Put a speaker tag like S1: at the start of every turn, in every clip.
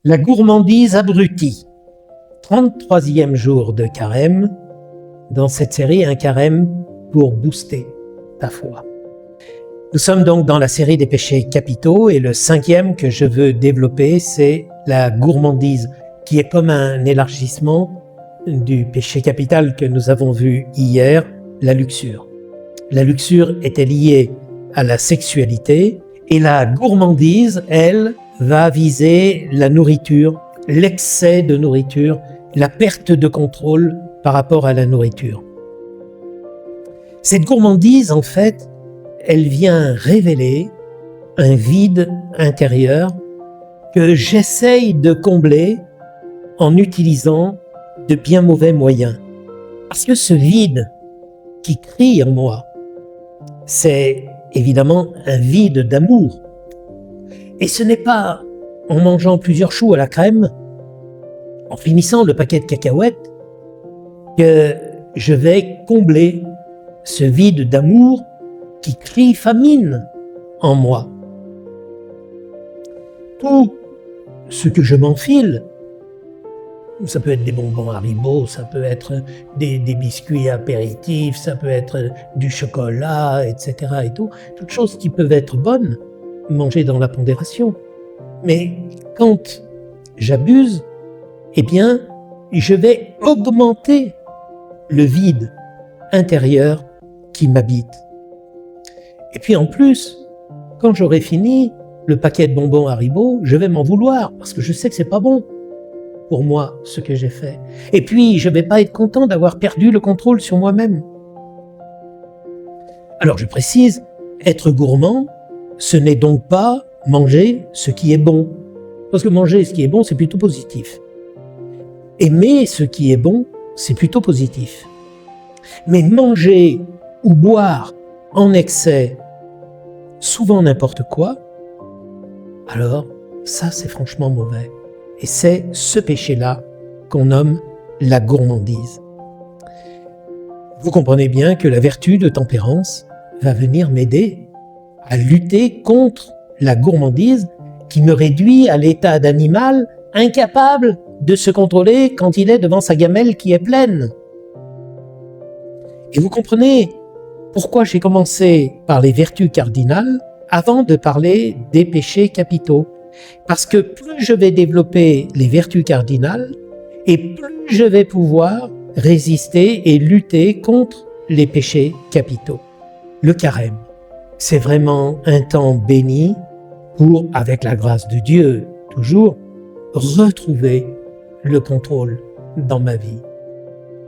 S1: La gourmandise abrutie. 33e jour de carême. Dans cette série, un carême pour booster ta foi. Nous sommes donc dans la série des péchés capitaux et le 5e que je veux développer, c'est la gourmandise, qui est comme un élargissement du péché capital que nous avons vu hier, la luxure. La luxure était liée à la sexualité et la gourmandise, elle, va viser la nourriture, l'excès de nourriture, la perte de contrôle par rapport à la nourriture. Cette gourmandise, en fait, elle vient révéler un vide intérieur que j'essaye de combler en utilisant de bien mauvais moyens. Parce que ce vide qui crie en moi, c'est évidemment un vide d'amour. Et ce n'est pas en mangeant plusieurs choux à la crème, en finissant le paquet de cacahuètes, que je vais combler ce vide d'amour qui crie famine en moi. Tout ce que je m'enfile, ça peut être des bonbons Haribo, ça peut être des biscuits apéritifs, ça peut être du chocolat, etc. et tout, toutes choses qui peuvent être bonnes, mangées dans la pondération. Mais quand j'abuse, eh bien, je vais augmenter le vide intérieur qui m'habite. Et puis en plus, quand j'aurai fini le paquet de bonbons Haribo, je vais m'en vouloir parce que je sais que c'est pas bon pour moi ce que j'ai fait. Et puis, je vais pas être content d'avoir perdu le contrôle sur moi-même. Alors je précise, être gourmand, ce n'est donc pas manger ce qui est bon. Parce que manger ce qui est bon, c'est plutôt positif. Aimer ce qui est bon, c'est plutôt positif. Mais manger ou boire en excès, souvent n'importe quoi, alors ça c'est franchement mauvais. Et c'est ce péché-là qu'on nomme la gourmandise. Vous comprenez bien que la vertu de tempérance va venir m'aider à lutter contre la gourmandise qui me réduit à l'état d'animal incapable de se contrôler quand il est devant sa gamelle qui est pleine. Et vous comprenez pourquoi j'ai commencé par les vertus cardinales avant de parler des péchés capitaux. Parce que plus je vais développer les vertus cardinales et plus je vais pouvoir résister et lutter contre les péchés capitaux. Le carême, c'est vraiment un temps béni pour, avec la grâce de Dieu, toujours, retrouver le contrôle dans ma vie.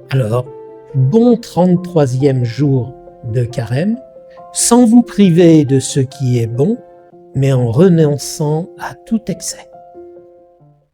S1: Alors, bon 33e jour de carême, sans vous priver de ce qui est bon, mais en renonçant à tout excès.